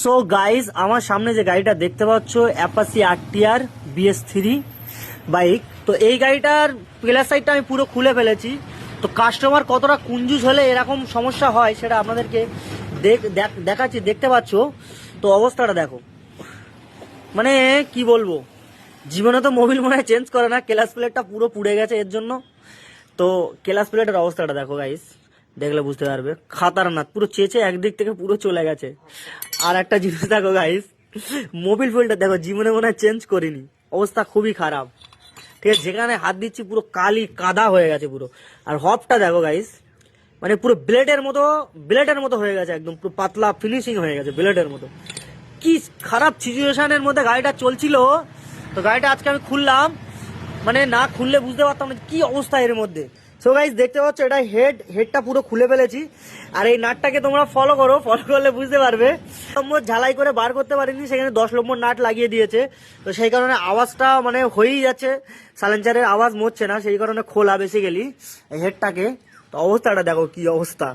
So guys আমার সামনে যে গাড়িটা দেখতে পাচ্ছ অ্যাপাচি আরটিআর BS3 বাইক, তো এই গাড়িটার প্লাস সাইডটা আমি পুরো খুলে ফেলেছি। তো কাস্টমার কতটা কুঞ্জুস হলে এরকম সমস্যা হয় সেটা আপনাদেরকে দেখাচ্ছি, দেখতে পাচ্ছ। তো অবস্থাটা দেখো, মানে কি বলবো, জীবনে তো মোবিল মনে হয় চেঞ্জ করে না, ক্লাস প্লেটটা পুরো পুড়ে গেছে এর জন্য। তো ক্লাস প্লেটের অবস্থাটা দেখো গাইস, দেখলে বুঝতে পারবে খাতারনাক, পুরো চেঁচে একদিক থেকে পুরো চলে গেছে। আর একটা জিনিস দেখো গাইস, মোবিল ফিল্টার দেখো জীবনে মনে হয় চেঞ্জ করিনি, অবস্থা খুবই খারাপ। ঠিক আছে, যেখানে হাত দিচ্ছি পুরো কালি কাদা হয়ে গেছে পুরো। আর হবটা দেখো গাইস, মানে পুরো ব্লেডের মতো হয়ে গেছে, একদম পুরো পাতলা ফিনিশিং হয়ে গেছে ব্লেডের মতো। কি খারাপ সিচুয়েশনের মধ্যে গাড়িটা চলছিল। তো গাড়িটা আজকে আমি খুললাম, মানে না খুললে বুঝতে পারতাম না কি অবস্থা এর মধ্যে। সো গাইস দেখতে পাচ্ছ এটা হেডটা পুরো খুলে ফেলেছি। আর এই নাটটাকে তোমরা ফলো করলে বুঝতে পারবে। নম্বর ঝালাই করে বার করতে পারিনি, সেখানে 10 নম্বর নাট লাগিয়ে দিয়েছে। তো সেই কারণে আওয়াজটা মানে হয়েই যাচ্ছে, সাইলেন্সারের আওয়াজ মরছে না, সেই কারণে খোলা বেসিক্যালি এই হেডটাকে। তো অবস্থাটা দেখো কি অবস্থা।